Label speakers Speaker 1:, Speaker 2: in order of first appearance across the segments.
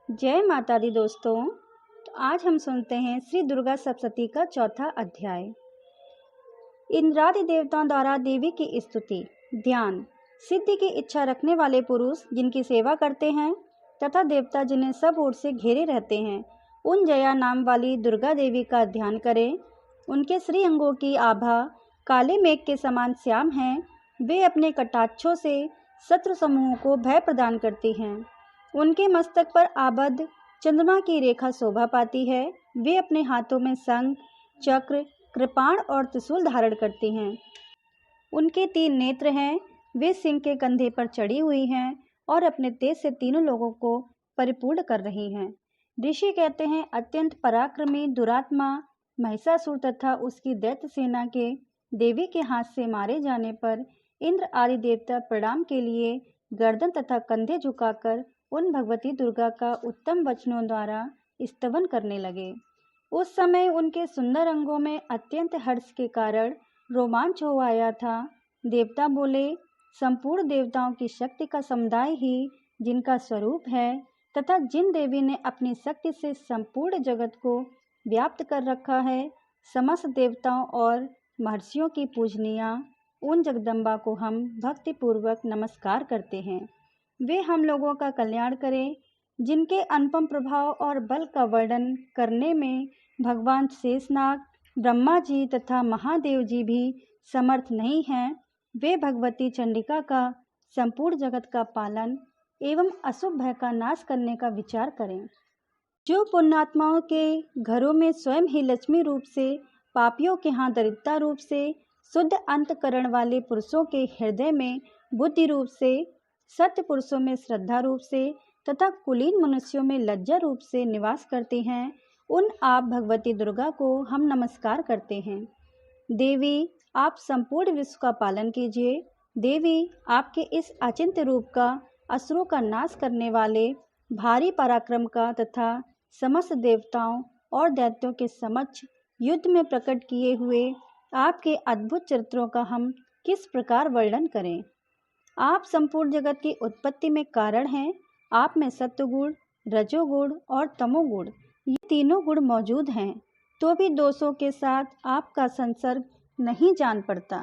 Speaker 1: जय माता दी दोस्तों। तो आज हम सुनते हैं श्री दुर्गा सप्तशती का चौथा अध्याय। इंद्रादि देवताओं द्वारा देवी की स्तुति। ध्यान। सिद्धि की इच्छा रखने वाले पुरुष जिनकी सेवा करते हैं तथा देवता जिन्हें सब ओर से घेरे रहते हैं, उन जया नाम वाली दुर्गा देवी का ध्यान करें। उनके श्री अंगों की आभा काले मेघ के समान श्याम है। वे अपने कटाक्षों से शत्रु समूहों को भय प्रदान करती हैं। उनके मस्तक पर आबद्ध चंद्रमा की रेखा शोभा पाती है। वे अपने हाथों में शंख, चक्र, कृपाण और त्रिशूल धारण करती हैं। उनके 3 नेत्र हैं। वे सिंह के कंधे पर चढ़ी हुई हैं और अपने तेज से तीनों लोगों को परिपूर्ण कर रही हैं। ऋषि कहते हैं, अत्यंत पराक्रमी दुरात्मा महिषासुर तथा उसकी दैत्य सेना के देवी के हाथ से मारे जाने पर इंद्र आदि देवता प्रणाम के लिए गर्दन तथा कंधे झुकाकर उन भगवती दुर्गा का उत्तम वचनों द्वारा स्तवन करने लगे। उस समय उनके सुंदर अंगों में अत्यंत हर्ष के कारण रोमांच हो आया था। देवता बोले, संपूर्ण देवताओं की शक्ति का समुदाय ही जिनका स्वरूप है तथा जिन देवी ने अपनी शक्ति से संपूर्ण जगत को व्याप्त कर रखा है, समस्त देवताओं और महर्षियों की पूजनीया उन जगदम्बा को हम भक्तिपूर्वक नमस्कार करते हैं। वे हम लोगों का कल्याण करें। जिनके अनुपम प्रभाव और बल का वर्णन करने में भगवान शेषनाग, ब्रह्मा जी तथा महादेव जी भी समर्थ नहीं हैं, वे भगवती चंडिका का संपूर्ण जगत का पालन एवं अशुभ भय का नाश करने का विचार करें। जो पुण्यात्माओं के घरों में स्वयं ही लक्ष्मी रूप से, पापियों के यहाँ दरिद्रता रूप से, शुद्ध अंतकरण वाले पुरुषों के हृदय में बुद्धि रूप से, सत्य पुरुषों में श्रद्धा रूप से तथा कुलीन मनुष्यों में लज्जा रूप से निवास करती हैं, उन आप भगवती दुर्गा को हम नमस्कार करते हैं। देवी, आप संपूर्ण विश्व का पालन कीजिए। देवी, आपके इस अचिंत्य रूप का असुरों का नाश करने वाले भारी पराक्रम का तथा समस्त देवताओं और दैत्यों के समक्ष युद्ध में प्रकट किए हुए आपके अद्भुत चरित्रों का हम किस प्रकार वर्णन करें। आप संपूर्ण जगत की उत्पत्ति में कारण हैं। आप में सत्वगुण, रजोगुण और तमोगुण, ये तीनों गुण मौजूद हैं, तो भी दोषों के साथ आपका संसर्ग नहीं जान पड़ता।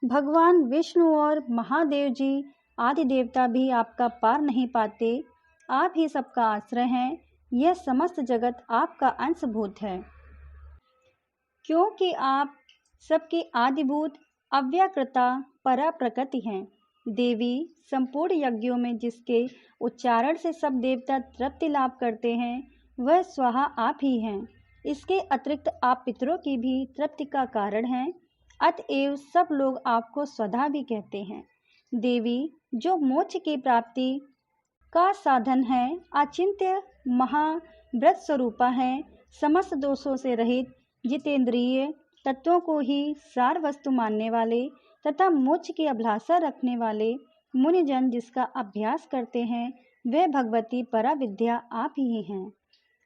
Speaker 1: भगवान विष्णु और महादेव जी आदि देवता भी आपका पार नहीं पाते। आप ही सबका आश्रय हैं। यह समस्त जगत आपका अंशभूत है, क्योंकि आप सबकी आदिभूत अव्याकृता परा प्रकृति हैं। देवी, संपूर्ण यज्ञों में जिसके उच्चारण से सब देवता तृप्ति लाभ करते हैं, वह स्वाहा आप ही हैं। इसके अतिरिक्त आप पितरों की भी तृप्ति का कारण हैं। अतएव सब लोग आपको स्वधा भी कहते हैं। देवी, जो मोक्ष की प्राप्ति का साधन है, अचिंत्य महाव्रत स्वरूपा है, समस्त दोषों से रहित, जितेंद्रिय, तत्वों को ही सार वस्तु मानने वाले तथा मोक्ष की अभिलाषा रखने वाले मुनिजन जिसका अभ्यास करते हैं, वे भगवती परा विद्या आप ही हैं।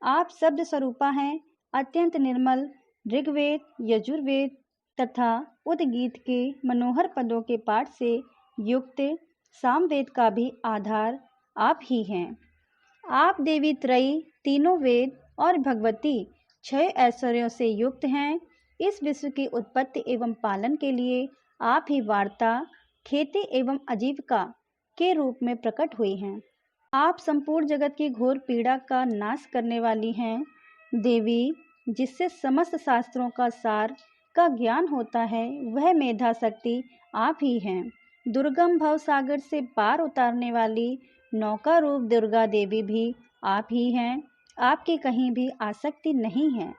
Speaker 1: आप शब्द स्वरूपा हैं। अत्यंत निर्मल ऋग्वेद, यजुर्वेद तथा उद्गीत के मनोहर पदों के पाठ से युक्त सामवेद का भी आधार आप ही हैं। आप देवी त्रयी, तीनों वेद और भगवती 6 ऐश्वर्यों से युक्त हैं। इस विश्व की उत्पत्ति एवं पालन के लिए आप ही वार्ता, खेती एवं आजीविका के रूप में प्रकट हुई हैं। आप संपूर्ण जगत की घोर पीड़ा का नाश करने वाली हैं। देवी, जिससे समस्त शास्त्रों का सार का ज्ञान होता है, वह मेधा शक्ति आप ही हैं। दुर्गम भव सागर से पार उतारने वाली नौका रूप दुर्गा देवी भी आप ही हैं। आपकी कहीं भी आसक्ति नहीं है।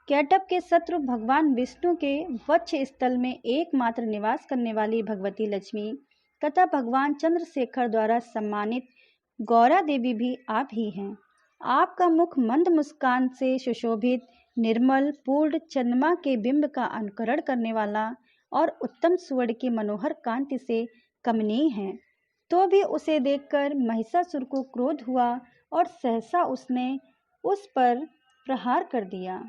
Speaker 1: कैटभ के शत्रु भगवान विष्णु के वक्ष स्थल में एकमात्र निवास करने वाली भगवती लक्ष्मी तथा भगवान चंद्रशेखर द्वारा सम्मानित गौरा देवी भी आप ही हैं। आपका मुख मंद मुस्कान से सुशोभित, निर्मल, पूर्ण चंद्रमा के बिंब का अनुकरण करने वाला और उत्तम स्वर्ण की मनोहर कांति से कमनीय है। तो भी उसे देखकर महिषासुर को क्रोध हुआ और सहसा उसने उस पर प्रहार कर दिया।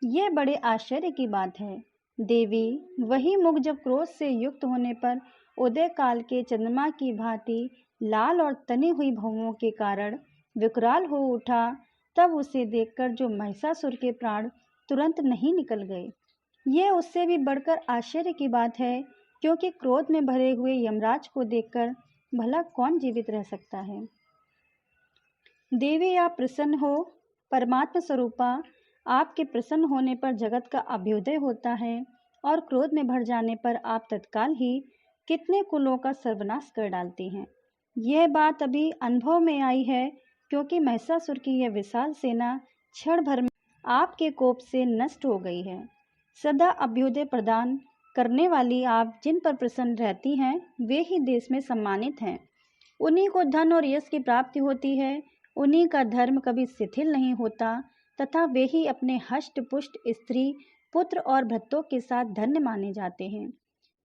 Speaker 1: यह बड़े आश्चर्य की बात है। देवी, वही मुख जब क्रोध से युक्त होने पर उदय काल के चंद्रमा की भांति लाल और तनी हुई भौहों के कारण विकराल हो उठा, तब उसे देखकर जो महिषासुर के प्राण तुरंत नहीं निकल गए। यह उससे भी बढ़कर आश्चर्य की बात है, क्योंकि क्रोध में भरे हुए यमराज को देखकर भला कौन जीवित रह सकता है। देवी, आप प्रसन्न हो। परमात्मा स्वरूपा, आपके प्रसन्न होने पर जगत का अभ्युदय होता है और क्रोध में भर जाने पर आप तत्काल ही कितने कुलों का सर्वनाश कर डालती हैं। यह बात अभी अनुभव में आई है, क्योंकि महिषासुर की यह विशाल सेना क्षण भर में आपके कोप से नष्ट हो गई है। सदा अभ्युदय प्रदान करने वाली आप जिन पर प्रसन्न रहती हैं, वे ही देश में सम्मानित हैं। उन्हीं को धन और यश की प्राप्ति होती है, उन्हीं का धर्म कभी शिथिल नहीं होता तथा वे ही अपने हष्ट पुष्ट स्त्री, पुत्र और भृत्यों के साथ धन्य माने जाते हैं।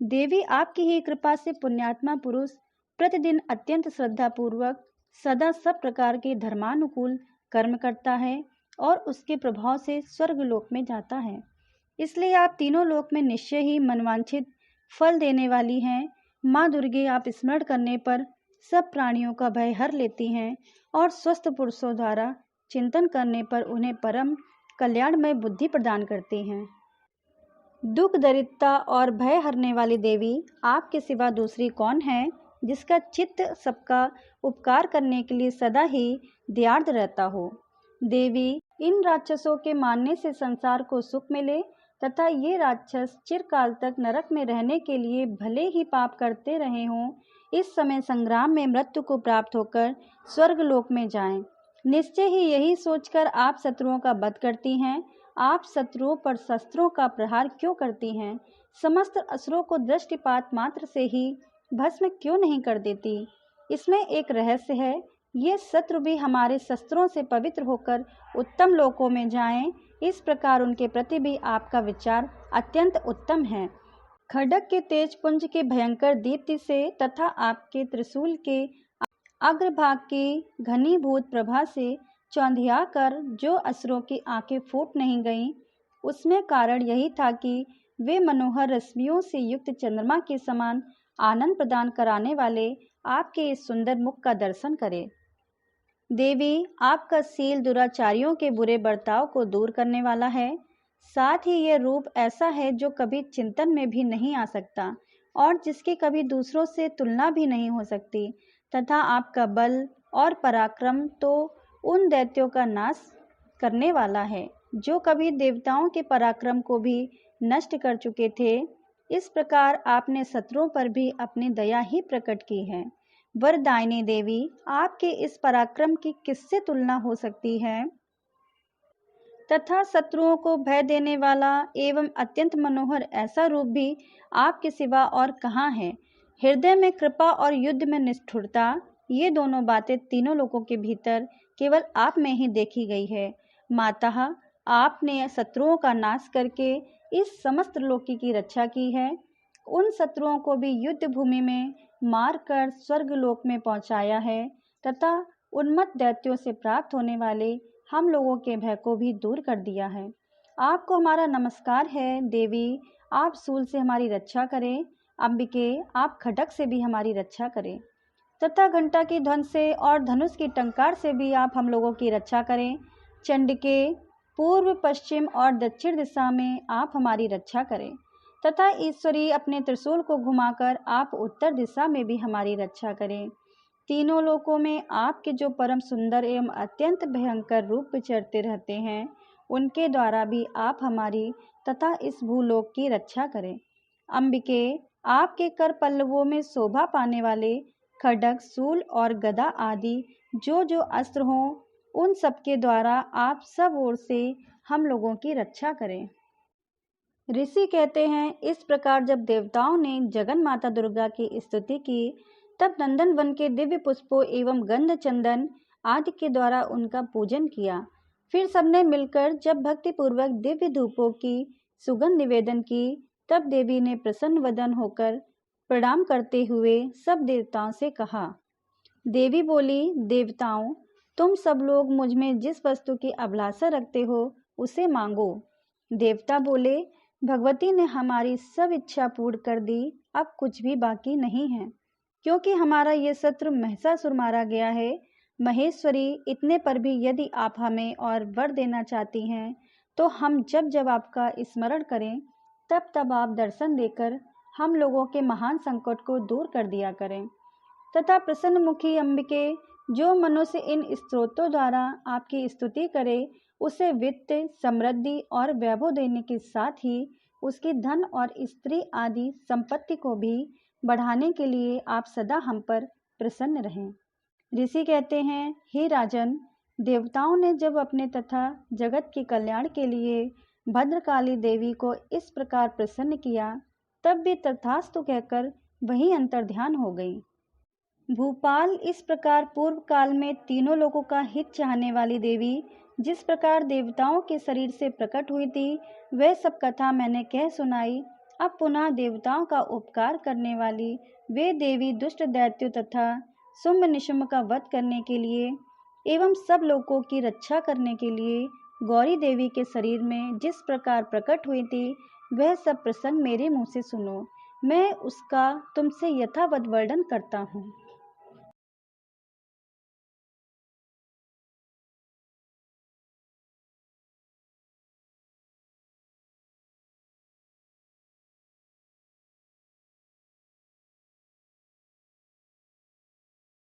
Speaker 1: देवी, आपकी ही कृपा से पुण्यात्मा पुरुष प्रतिदिन अत्यंत श्रद्धापूर्वक सदा सब प्रकार के धर्मानुकूल कर्म करता है और उसके प्रभाव से स्वर्गलोक में जाता है। इसलिए आप तीनों लोक में निश्चय ही मनवांछित फल देने वाली हैं। माँ दुर्गे, आप स्मरण करने पर सब प्राणियों का भय हर लेती हैं और स्वस्थ पुरुषों द्वारा चिंतन करने पर उन्हें परम कल्याणमय बुद्धि प्रदान करती हैं। दुख, दरिद्रता और भय हरने वाली देवी, आपके सिवा दूसरी कौन है जिसका चित्त सबका उपकार करने के लिए सदा ही दयार्द रहता हो। देवी, इन राक्षसों के मानने से संसार को सुख मिले तथा ये राक्षस चिरकाल तक नरक में रहने के लिए भले ही पाप करते रहे हों, इस समय संग्राम में मृत्यु को प्राप्त होकर स्वर्गलोक में जाएं। निश्चय ही यही सोचकर आप शत्रुओं का वध करती हैं। आप शत्रुओं पर शस्त्रों का प्रहार क्यों करती हैं? समस्त असुरों को दृष्टिपात मात्र से ही भस्म क्यों नहीं कर देती? इसमें एक रहस्य है। ये शत्रु भी हमारे शस्त्रों से पवित्र होकर उत्तम लोकों में जाएं, इस प्रकार उनके प्रति भी आपका विचार अत्यंत उत्तम है। खड्ग के तेज पुंज की भयंकर दीप्ति से तथा आपके त्रिशूल के अग्रभाग की घनीभूत प्रभा से चौंधिया कर जो असुरों की आंखें फूट नहीं गईं, उसमें कारण यही था कि वे मनोहर रश्मियों से युक्त चंद्रमा के समान आनंद प्रदान कराने वाले आपके इस सुंदर मुख का दर्शन करें। देवी, आपका शील दुराचारियों के बुरे बर्ताव को दूर करने वाला है। साथ ही यह रूप ऐसा है जो कभी चिंतन में भी नहीं आ सकता और जिसकी कभी दूसरों से तुलना भी नहीं हो सकती, तथा आपका बल और पराक्रम तो उन दैत्यों का नाश करने वाला है जो कभी देवताओं के पराक्रम को भी नष्ट कर चुके थे। इस प्रकार आपने शत्रुओं पर भी अपनी दया ही प्रकट की है। वरदायिनी देवी, आपके इस पराक्रम की किससे तुलना हो सकती है? तथा शत्रुओं को भय देने वाला एवं अत्यंत मनोहर ऐसा रूप भी आपके सिवा और कहाँ है? हृदय में कृपा और युद्ध में निष्ठुरता, ये दोनों बातें तीनों लोगों के भीतर केवल आप में ही देखी गई है। माता, आपने शत्रुओं का नाश करके इस समस्त लोकी की रक्षा की है। उन शत्रुओं को भी युद्ध भूमि में मारकर स्वर्गलोक में पहुंचाया है तथा उन्मत्त दैत्यों से प्राप्त होने वाले हम लोगों के भय को भी दूर कर दिया है। आपको हमारा नमस्कार है। देवी, आप शूल से हमारी रक्षा करें। अंबिके, आप खड्ग से भी हमारी रक्षा करें तथा घंटा की ध्वनि से और धनुष की टंकार से भी आप हम लोगों की रक्षा करें। चंडिके, पूर्व, पश्चिम और दक्षिण दिशा में आप हमारी रक्षा करें तथा ईश्वरी, अपने त्रिशूल को घुमाकर आप उत्तर दिशा में भी हमारी रक्षा करें। तीनों लोकों में आपके जो परम सुंदर एवं अत्यंत भयंकर रूप विचरते रहते हैं, उनके द्वारा भी आप हमारी तथा इस भूलोक की रक्षा करें। अंबिके, आपके कर पल्लवों में शोभा पाने वाले खड्ग, शूल और गदा आदि जो जो अस्त्र हों, उन सबके द्वारा आप सब ओर से हम लोगों की रक्षा करें। ऋषि कहते हैं, इस प्रकार जब देवताओं ने जगन माता दुर्गा की स्तुति की, तब नंदन वन के दिव्य पुष्पों एवं गंध चंदन आदि के द्वारा उनका पूजन किया। फिर सबने मिलकर जब भक्तिपूर्वक दिव्य धूपों की सुगंध निवेदन की, तब देवी ने प्रसन्न वदन होकर प्रणाम करते हुए सब देवताओं से कहा। देवी बोली, देवताओं, तुम सब लोग मुझ में जिस वस्तु की अभिलाषा रखते हो उसे मांगो। देवता बोले, भगवती ने हमारी सब इच्छा पूर्ण कर दी, अब कुछ भी बाकी नहीं है। क्योंकि हमारा ये शत्रु महिषासुर मारा गया है, महेश्वरी, इतने पर भी यदि आप हमें और वर देना चाहती हैं तो हम जब जब आपका स्मरण करें तब तब आप दर्शन देकर हम लोगों के महान संकट को दूर कर दिया करें। तथा प्रसन्नमुखी अंबिके, जो मनुष्य इन स्तोत्रों द्वारा आपकी स्तुति करे उसे वित्त, समृद्धि और वैभव देने के साथ ही उसकी धन और स्त्री आदि संपत्ति को भी बढ़ाने के लिए आप सदा हम पर प्रसन्न रहें। ऋषि कहते हैं, हे राजन, देवताओं ने जब अपने तथा जगत के कल्याण के लिए भद्रकाली देवी को इस प्रकार प्रसन्न किया तब भी तथास्तु कहकर वही अंतर्ध्यान हो गई। भूपाल, इस प्रकार पूर्व काल में तीनों लोगों का हित चाहने वाली देवी जिस प्रकार देवताओं के शरीर से प्रकट हुई थी वह सब कथा मैंने कह सुनाई। अब पुनः देवताओं का उपकार करने वाली वे देवी दुष्ट दैत्यों तथा शुंभ निशुंभ का वध करने के लिए एवं सब लोगों की रक्षा करने के लिए गौरी देवी के शरीर में जिस प्रकार प्रकट हुई थी वह सब प्रसंग मेरे मुँह से सुनो। मैं उसका तुमसे यथावत वर्णन करता हूँ।